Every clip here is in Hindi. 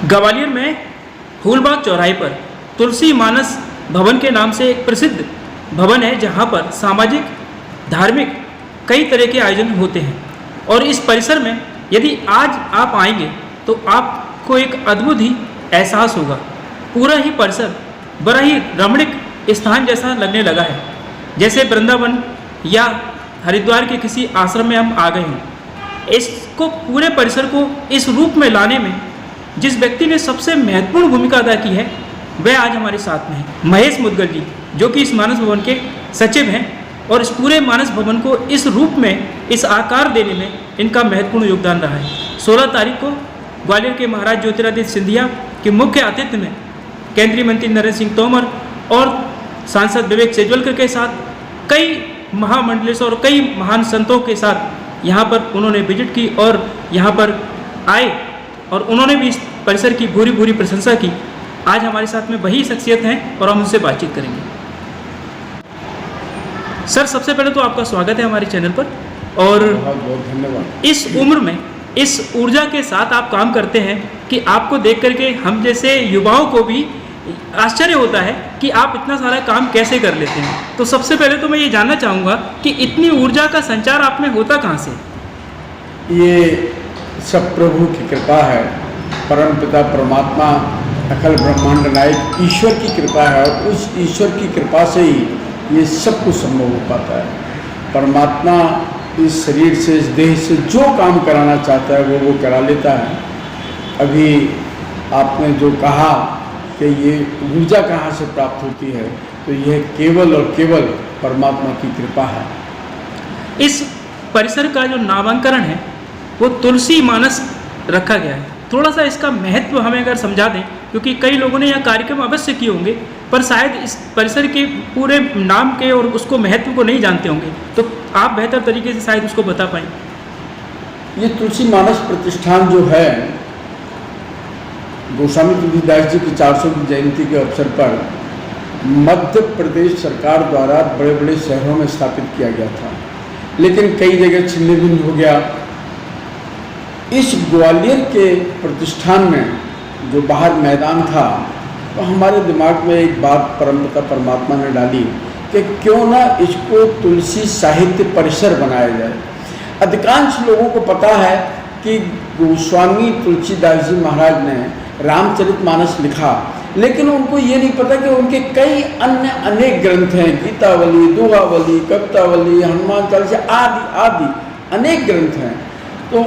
ग्वालियर में फूलबाग चौराहे पर तुलसी मानस भवन के नाम से एक प्रसिद्ध भवन है, जहां पर सामाजिक धार्मिक कई तरह के आयोजन होते हैं। और इस परिसर में यदि आज आप आएंगे तो आपको एक अद्भुत ही एहसास होगा। पूरा ही परिसर बड़ा ही रमणीक स्थान जैसा लगने लगा है, जैसे वृंदावन या हरिद्वार के किसी आश्रम में हम आ गए हों। इसको पूरे परिसर को इस रूप में लाने में जिस व्यक्ति ने सबसे महत्वपूर्ण भूमिका अदा की है वह आज हमारे साथ में है, महेश मुदगल जी, जो कि इस मानस भवन के सचिव हैं। और इस पूरे मानस भवन को इस रूप में, इस आकार देने में इनका महत्वपूर्ण योगदान रहा है। 16 तारीख को ग्वालियर के महाराज ज्योतिरादित्य सिंधिया के मुख्य आतिथ्य में केंद्रीय मंत्री नरेंद्र सिंह तोमर और सांसद विवेक सेजवलकर के साथ कई महामंडलेश्वर और कई महान संतों के साथ यहाँ पर उन्होंने विजिट की और यहाँ पर आए और उन्होंने भी इस परिसर की भूरी भूरी प्रशंसा की। आज हमारे साथ में वही शख्सियत हैं और हम उनसे बातचीत करेंगे। सर, सबसे पहले तो आपका स्वागत है हमारे चैनल पर। और बहुत बहुत धन्यवाद। इस उम्र में इस ऊर्जा के साथ आप काम करते हैं कि आपको देख करके हम जैसे युवाओं को भी आश्चर्य होता है कि आप इतना सारा काम कैसे कर लेते हैं। तो सबसे पहले तो मैं ये जानना चाहूँगा कि इतनी ऊर्जा का संचार आप में होता कहाँ से? ये सब प्रभु की कृपा है, परम पिता परमात्मा अखिल ब्रह्मांड नायक ईश्वर की कृपा है और उस ईश्वर की कृपा से ही ये सब कुछ संभव हो पाता है। परमात्मा इस शरीर से, इस देह से जो काम कराना चाहता है वो करा लेता है। अभी आपने जो कहा कि ये ऊर्जा कहाँ से प्राप्त होती है, तो यह केवल और केवल परमात्मा की कृपा है। इस परिसर का जो नामांकन है वो तुलसी मानस रखा गया है। थोड़ा सा इसका महत्व हमें अगर समझा दें, क्योंकि कई लोगों ने यह कार्यक्रम अवश्य किए होंगे पर शायद इस परिसर के पूरे नाम के और उसको महत्व को नहीं जानते होंगे, तो आप बेहतर तरीके से शायद उसको बता पाएँ। ये तुलसी मानस प्रतिष्ठान जो है, गोस्वामी तुलसीदास जी की 400वीं जयंती के अवसर पर मध्य प्रदेश सरकार द्वारा बड़े बड़े शहरों में स्थापित किया गया था, लेकिन कई जगह छिन्न भिन्न हो गया। इस ग्वालियर के प्रतिष्ठान में जो बाहर मैदान था, तो हमारे दिमाग में एक बात परमपिता परमात्मा ने डाली कि क्यों ना इसको तुलसी साहित्य परिसर बनाया जाए। अधिकांश लोगों को पता है कि गोस्वामी तुलसीदास जी महाराज ने रामचरितमानस लिखा, लेकिन उनको ये नहीं पता कि उनके कई अन्य अनेक ग्रंथ हैं, गीतावली, दोहावली, कवितावली, हनुमान चालीसा आदि आदि अनेक ग्रंथ हैं। तो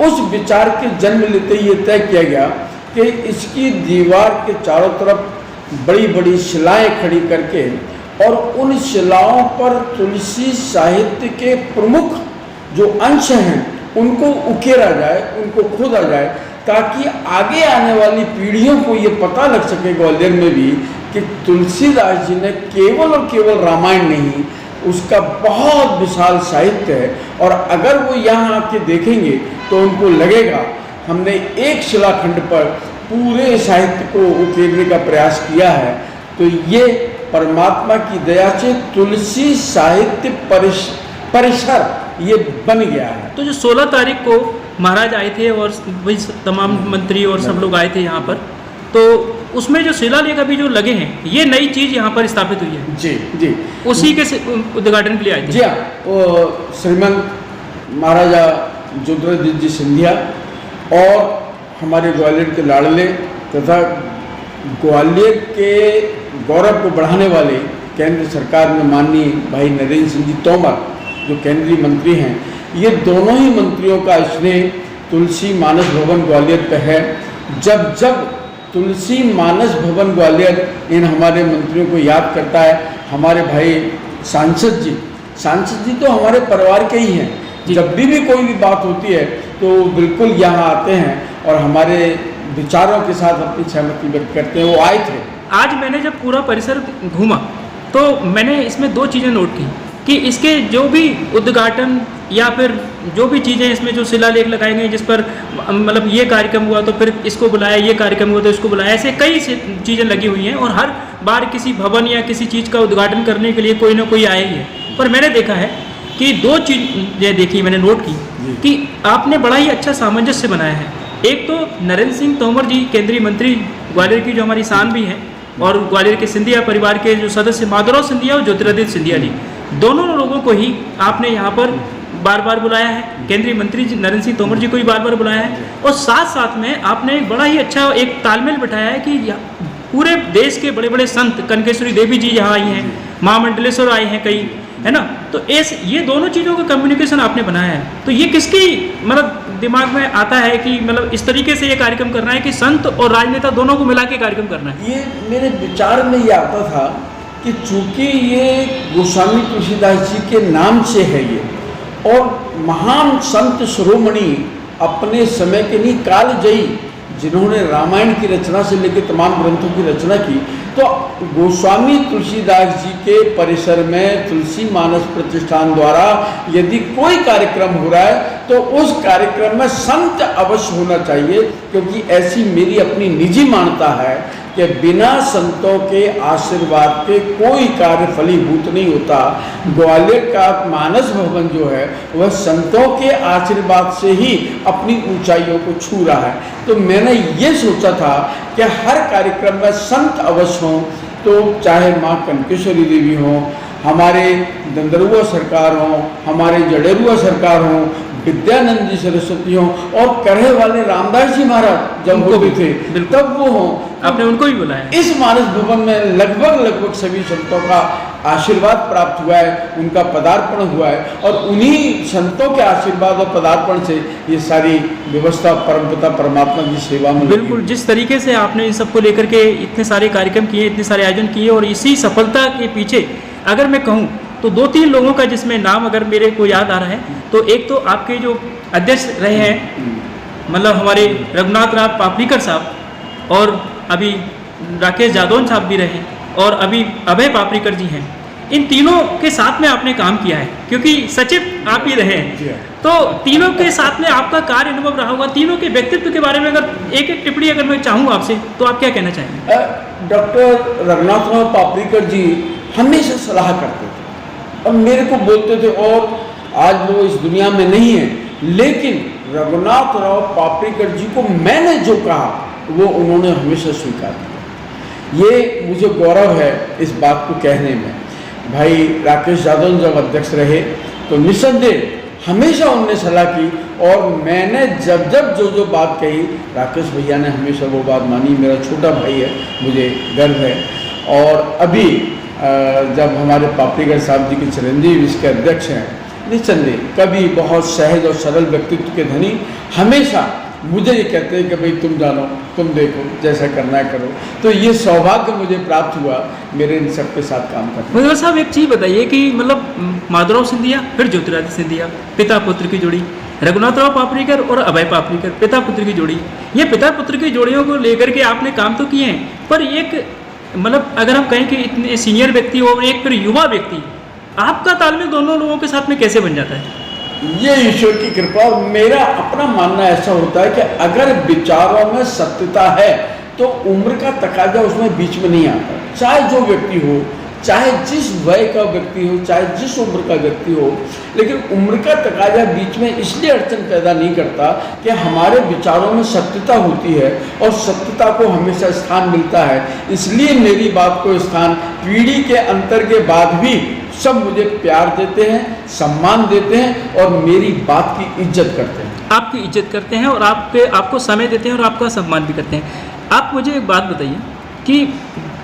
उस विचार के जन्म लेते ही ये तय किया गया कि इसकी दीवार के चारों तरफ बड़ी बड़ी शिलाएं खड़ी करके और उन शिलाओं पर तुलसी साहित्य के प्रमुख जो अंश हैं उनको उकेरा जाए, उनको खोदा जाए, ताकि आगे आने वाली पीढ़ियों को ये पता लग सके ग्वालियर में भी कि तुलसीदास जी ने केवल और केवल रामायण नहीं, उसका बहुत विशाल साहित्य है। और अगर वो यहाँ आके देखेंगे तो उनको लगेगा हमने एक शिलाखंड पर पूरे साहित्य को उकेरने का प्रयास किया है। तो ये परमात्मा की दया से तुलसी साहित्य परिसर ये बन गया है। तो जो 16 तारीख को महाराज आए थे और वही तमाम मंत्री और सब लोग आए थे यहाँ पर, तो उसमें जो शिलालेख अभी जो लगे हैं, ये नई चीज़ यहाँ पर स्थापित हुई है। जी जी, उसी के उद्घाटन के लिए आए थे। जी हाँ, वो श्रीमंत महाराजा ज्योतिरादित्य जी सिंधिया और हमारे ग्वालियर के लाडले तथा ग्वालियर के गौरव को बढ़ाने वाले केंद्र सरकार में माननीय भाई नरेंद्र सिंह जी तोमर जो केंद्रीय मंत्री हैं, ये दोनों ही मंत्रियों का स्नेह तुलसी मानस भवन ग्वालियर पे है। जब जब तुलसी मानस भवन ग्वालियर इन हमारे मंत्रियों को याद करता है, हमारे भाई सांसद जी तो हमारे परिवार के ही हैं। जब भी कोई भी बात होती है तो बिल्कुल यहाँ आते हैं और हमारे विचारों के साथ अपनी सहमति व्यक्त करते हैं। वो आए थे। आज मैंने जब पूरा परिसर घूमा तो मैंने इसमें 2 चीज़ें नोट की कि इसके जो भी उद्घाटन या फिर जो भी चीज़ें इसमें जो शिलालेख लगाए गए जिस पर मतलब ये कार्यक्रम हुआ तो फिर इसको बुलाया, ये कार्यक्रम हुआ तो इसको बुलाया, ऐसे कई चीज़ें लगी हुई हैं और हर बार किसी भवन या किसी चीज़ का उद्घाटन करने के लिए कोई ना कोई आया ही है। पर मैंने देखा है कि 2 चीज़ें देखी, मैंने नोट की कि आपने बड़ा ही अच्छा सामंजस्य बनाया है एक तो नरेंद्र सिंह तोमर जी केंद्रीय मंत्री ग्वालियर की जो हमारी शान भी हैं, और ग्वालियर के सिंधिया परिवार के जो सदस्य माधवराव सिंधिया और ज्योतिरादित्य सिंधिया जी, दोनों लोगों को ही आपने यहाँ पर बार बार बुलाया है। केंद्रीय मंत्री जी नरेंद्र सिंह तोमर जी को भी बार बार बुलाया है, और साथ साथ में आपने एक बड़ा ही अच्छा एक तालमेल बिठाया है कि पूरे देश के बड़े बड़े संत, कनकेश्वरी देवी जी यहाँ आई हैं, महामंडलेश्वर आए हैं कई, है ना। तो ये दोनों चीज़ों का कम्युनिकेशन आपने बनाया है। तो ये किसकी मतलब दिमाग में आता है कि मतलब इस तरीके से ये कार्यक्रम करना है कि संत और राजनेता दोनों को मिला के कार्यक्रम करना है? ये मेरे विचार में ये आता था कि चूंकि ये गोस्वामी तुलसीदास जी के नाम से है ये, और महान संत शिरोमणि अपने समय के नहीं कालजयी, जिन्होंने रामायण की रचना से लेकर तमाम ग्रंथों की रचना की, तो गोस्वामी तुलसीदास जी के परिसर में तुलसी मानस प्रतिष्ठान द्वारा यदि कोई कार्यक्रम हो रहा है तो उस कार्यक्रम में संत अवश्य होना चाहिए, क्योंकि ऐसी मेरी अपनी निजी मान्यता है कि बिना संतों के आशीर्वाद के कोई कार्य फलीभूत नहीं होता। ग्वालियर का मानस भवन जो है वह संतों के आशीर्वाद से ही अपनी ऊंचाइयों को छू रहा है। तो मैंने ये सोचा था कि हर कार्यक्रम में संत अवश्य हों, तो चाहे माँ कनकेश्वरी देवी हों, हमारे दंदरुआ सरकार हों, हमारे जडेरुआ सरकार हों, विद्यानंद जी सरस्वती हों, और कढ़े वाले रामदास जी महाराज जब होते थे तब वो हों, आपने उनको भी बुलाया। इस मानस भवन में लगभग सभी संतों का आशीर्वाद प्राप्त हुआ है, उनका पदार्पण हुआ है, और उन्हीं संतों के आशीर्वाद और पदार्पण से ये सारी व्यवस्था परमपिता परमात्मा की सेवा में बिल्कुल जिस तरीके से आपने इन सबको लेकर के इतने सारे कार्यक्रम किए, इतने सारे आयोजन किए, और इसी सफलता के पीछे अगर मैं कहूँ तो 2-3 लोगों का जिसमें नाम अगर मेरे को याद आ रहा है, तो एक तो आपके जो अध्यक्ष रहे हैं मतलब हमारे रघुनाथ राव पापड़ीकर साहब, और अभी राकेश जादौन साहब भी रहे, और अभी अभय पापड़ीकर जी हैं। इन तीनों के साथ में आपने काम किया है, क्योंकि सचिव आप ही रहे हैं, तो तीनों के साथ में आपका कार्य अनुभव रहा होगा। तीनों के व्यक्तित्व के बारे में अगर एक एक टिप्पणी अगर मैं चाहूँ आपसे, तो आप क्या कहना चाहेंगे? डॉक्टर रघुनाथ राव पापड़ीकर जी हमेशा सलाह करते थे और मेरे को बोलते थे, और आज वो इस दुनिया में नहीं है, लेकिन रघुनाथ राव पापड़ीकर जी को मैंने जो कहा वो उन्होंने हमेशा स्वीकार किया। ये मुझे गौरव है इस बात को कहने में। भाई राकेश यादव जब अध्यक्ष रहे तो निस्संदेह हमेशा उनने सलाह की, और मैंने जब जो बात कही राकेश भैया ने हमेशा वो बात मानी। मेरा छोटा भाई है, मुझे गर्व है। और अभी जब हमारे पापड़ीकर साहब जी के चिरंजीव इसके अध्यक्ष हैं, निस्संदेह कभी बहुत सहज और सरल व्यक्तित्व के धनी हमेशा मुझे ये कहते हैं कि भाई तुम जानो, तुम देखो, जैसा करना है करो। तो ये सौभाग्य मुझे प्राप्त हुआ मेरे इन सबके साथ काम करने। मुझे साहब एक चीज़ बताइए कि मतलब माधवराव सिंधिया फिर ज्योतिरादित्य सिंधिया, पिता पुत्र की जोड़ी, रघुनाथ राव पापड़ीकर और अभय पापड़ीकर पिता पुत्र की जोड़ी, ये पिता पुत्र की जोड़ियों को लेकर के आपने काम तो किए हैं, पर एक मतलब अगर हम कहें कि इतने सीनियर व्यक्ति और एक फिर युवा व्यक्ति, आपका तालमेल दोनों लोगों के साथ में कैसे बन जाता है? ये ईश्वर की कृपा। और मेरा अपना मानना ऐसा होता है कि अगर विचारों में सत्यता है तो उम्र का तकाजा उसमें बीच में नहीं आता। चाहे जो व्यक्ति हो, चाहे जिस वय का व्यक्ति हो, चाहे जिस उम्र का व्यक्ति हो, लेकिन उम्र का तकाजा बीच में इसलिए अड़चन पैदा नहीं करता कि हमारे विचारों में सत्यता होती है, और सत्यता को हमेशा स्थान मिलता है। इसलिए मेरी बात को स्थान, पीढ़ी के अंतर के बाद भी सब मुझे प्यार देते हैं, सम्मान देते हैं, और मेरी बात की इज्जत करते हैं। आपकी इज्जत करते हैं, और आपको समय देते हैं, और आपका सम्मान भी करते हैं। आप मुझे एक बात बताइए कि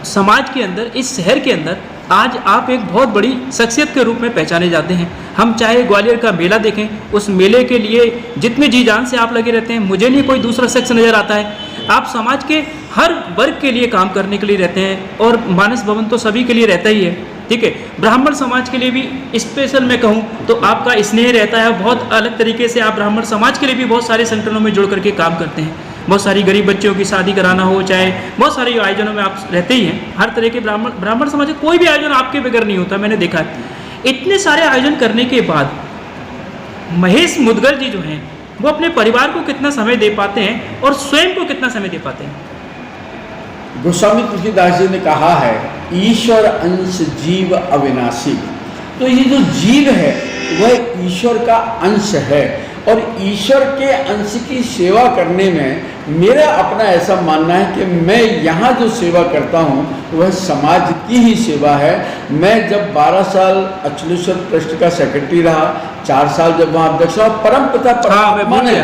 समाज के अंदर, इस शहर के अंदर आज आप एक बहुत बड़ी शख्सियत के रूप में पहचाने जाते हैं। हम चाहे ग्वालियर का मेला देखें, उस मेले के लिए जितने जी जान से आप लगे रहते हैं, मुझे नहीं कोई दूसरा शख्स नज़र आता है। आप समाज के हर वर्ग के लिए काम करने के लिए रहते हैं, और मानस भवन तो सभी के लिए रहता ही है, ठीक है। ब्राह्मण समाज के लिए भी स्पेशल मैं कहूँ तो आपका स्नेह रहता है। बहुत अलग तरीके से आप ब्राह्मण समाज के लिए भी बहुत सारे संगठनों में जुड़ करके काम करते हैं। बहुत सारी गरीब बच्चों की शादी कराना हो, चाहे बहुत सारे आयोजनों में आप रहते ही हैं। हर तरह के ब्राह्मण समाज का कोई भी आयोजन आपके बगैर नहीं होता, मैंने देखा है। इतने सारे आयोजन करने के बाद महेश मुदगल जी जो हैं वो अपने परिवार को कितना समय दे पाते हैं और स्वयं को कितना समय दे पाते हैं? गोस्वामी तुलसीदास जी ने कहा है, ईश्वर अंश जीव अविनाशी। तो ये जो जीव है वह ईश्वर का अंश है, और ईश्वर के अंश की सेवा करने में मेरा अपना ऐसा मानना है कि मैं यहाँ जो सेवा करता हूँ वह समाज की ही सेवा है। मैं जब 12 साल अचलेश्वर ट्रस्ट का सेक्रेटरी रहा, 4 साल जब वहाँ अध्यक्ष रहा, परम पिता परमात्मा ने,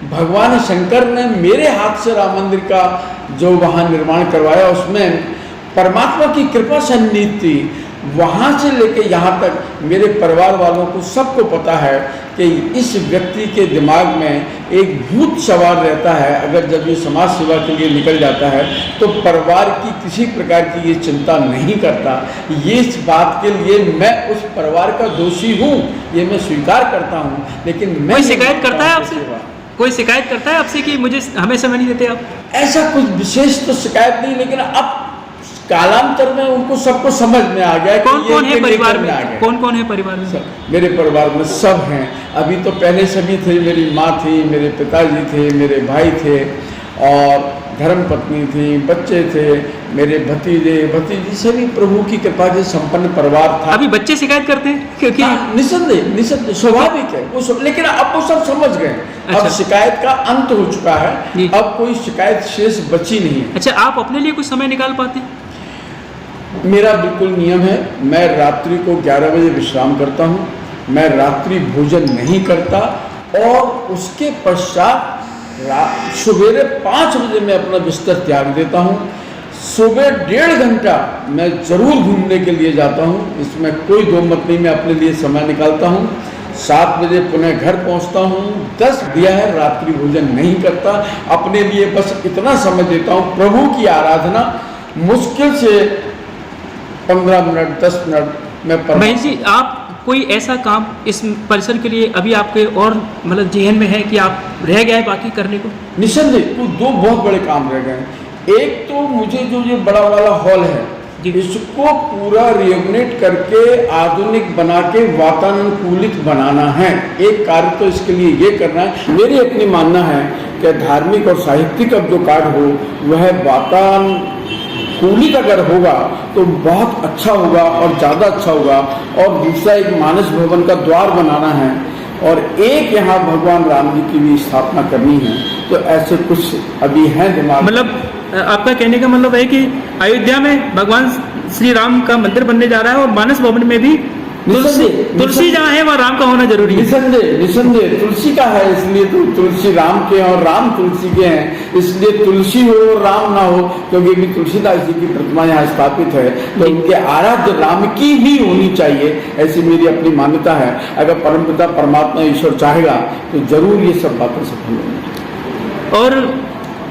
भगवान शंकर ने मेरे हाथ से राम मंदिर का जो वहाँ निर्माण करवाया, उसमें परमात्मा की कृपा सन्निहित थी। वहाँ से लेके यहाँ तक मेरे परिवार वालों को सबको पता है कि इस व्यक्ति के दिमाग में एक भूत सवार रहता है। अगर जब ये समाज सेवा के लिए निकल जाता है तो परिवार की किसी प्रकार की ये चिंता नहीं करता। ये इस बात के लिए मैं उस परिवार का दोषी हूँ, ये मैं स्वीकार करता हूँ। लेकिन मैं कोई शिकायत करता है आपसे? कोई शिकायत करता है आपसे कि मुझे हमें समय नहीं देते आप? ऐसा कुछ विशेष तो शिकायत नहीं, लेकिन अब कालांतर में उनको सबको समझ में आ गया। कौन कौन है परिवार में? कौन कौन है परिवार में? मेरे परिवार में सब हैं। अभी तो पहले सभी थे, मेरी माँ थी, मेरे पिताजी थे, मेरे भाई थे और धर्मपत्नी थी, बच्चे थे, मेरे भतीजे भतीजी, सभी प्रभु की कृपा से संपन्न परिवार था। अभी बच्चे शिकायत करते हैं क्योंकि निसंदेह स्वाभाविक है वो सब, लेकिन अब वो सब समझ गए। अच्छा। अब शिकायत का अंत हो चुका है, अब कोई शिकायत शेष बची नहीं है। अच्छा, आप अपने लिए कुछ समय निकाल पाते हैं? मेरा बिल्कुल नियम है, मैं रात्रि को 11 बजे विश्राम करता हूँ, मैं रात्रि भोजन नहीं करता और उसके पश्चात सुबह 5 बजे मैं अपना बिस्तर त्याग देता हूँ। सुबह 1.5 घंटा मैं ज़रूर घूमने के लिए जाता हूँ, इसमें कोई दो मत नहीं, मैं अपने लिए समय निकालता हूँ। 7 बजे पुनः घर पहुँचता हूँ। 10 दिया है, रात्रि भोजन नहीं करता, अपने लिए बस इतना समय देता हूँ। प्रभु की आराधना मुश्किल से 15 मिनट 10 मिनट में महेश जी, आप कोई ऐसा काम इस परिसर के लिए अभी आपके और मतलब जेहन में है कि आप रह गए बाकी करने को? निसंदेह कुछ 2 बहुत बड़े काम रह गए। एक तो मुझे जो ये बड़ा वाला हॉल है इसको पूरा रियोगनेट करके आधुनिक बना के वातानुकूलित बनाना है। एक कार्य तो इसके लिए ये करना है। मेरी अपनी मानना है कि धार्मिक और साहित्यिक अब जो कार्य हो वह वातानुकूलित अगर होगा तो बहुत अच्छा होगा और ज़्यादा अच्छा होगा। और दूसरा एक मानस भवन का द्वार बनाना है और एक यहाँ भगवान राम जी की भी स्थापना करनी है। तो ऐसे कुछ अभी हैं दिमाग। मतलब आपका कहने का मतलब है कि अयोध्या में भगवान श्री राम का मंदिर बनने जा रहा है और मानस भवन में भी तुलसी जहाँ है वहाँ राम का होना जरूरी है। निसंदेह तुलसी का है, इसलिए तो तुलसी राम के हैं और राम तुलसी के हैं, इसलिए तुलसी हो और राम ना हो, क्योंकि भी तुलसीदास जी की प्रतिमा यहाँ स्थापित है तो उनके आराध्य राम की ही होनी चाहिए, ऐसी मेरी अपनी मान्यता है। अगर परमपिता परमात्मा ईश्वर चाहेगा तो जरूर ये सब बातें सफल होंगी। और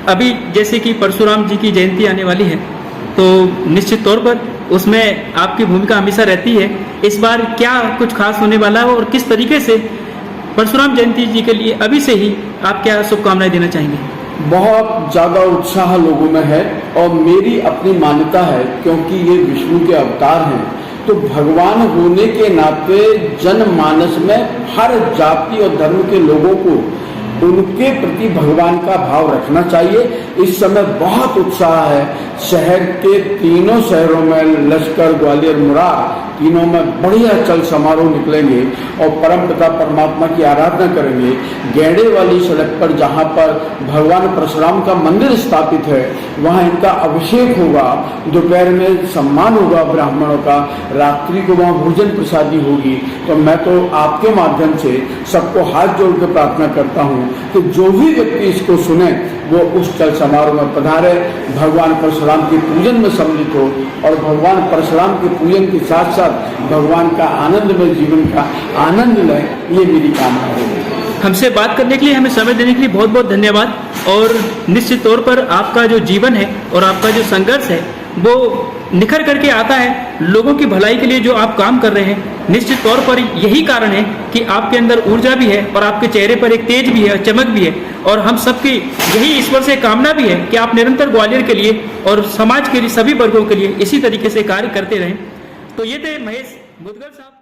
अभी जैसे कि परशुराम जी की जयंती आने वाली है तो निश्चित तौर पर उसमें आपकी भूमिका हमेशा रहती है। इस बार क्या कुछ खास होने वाला है और किस तरीके से परशुराम जयंती जी के लिए अभी से ही आप क्या शुभकामनाएं देना चाहेंगे? बहुत ज़्यादा उत्साह लोगों में है और मेरी अपनी मान्यता है, क्योंकि ये विष्णु के अवतार हैं तो भगवान होने के नाते जनमानस में हर जाति और धर्म के लोगों को उनके प्रति भगवान का भाव रखना चाहिए। इस समय बहुत उत्साह है। शहर के तीनों शहरों में लश्कर, ग्वालियर, मुरार तीनों में बढ़िया चल समारोह निकलेंगे और परमपिता परमात्मा की आराधना करेंगे। गेंडे वाली सड़क पर जहाँ पर भगवान परशुराम का मंदिर स्थापित है वहाँ इनका अभिषेक होगा। दोपहर में सम्मान होगा ब्राह्मणों का, रात्रि को वहाँ भोजन प्रसादी होगी। तो मैं तो आपके माध्यम से सबको हाथ जोड़ के प्रार्थना करता हूँ कि जो भी व्यक्ति इसको सुने वो उस चल समारोह में पधारे, भगवान परशुराम के पूजन में सम्मिलित हो और भगवान परशुराम के पूजन के साथ साथ भगवान का आनंदमय जीवन का आनंद लें, ये मेरी कामना है। हमसे बात करने के लिए, हमें समय देने के लिए बहुत बहुत धन्यवाद। और निश्चित तौर पर आपका जो जीवन है और आपका जो संघर्ष है वो निखर करके आता है लोगों की भलाई के लिए जो आप काम कर रहे हैं। निश्चित तौर पर यही कारण है कि आपके अंदर ऊर्जा भी है और आपके चेहरे पर एक तेज भी है, चमक भी है। और हम सबकी यही ईश्वर से कामना भी है कि आप निरंतर ग्वालियर के लिए और समाज के लिए सभी वर्गों के लिए इसी तरीके से कार्य करते रहें। तो ये थे महेश मुदगल साहब।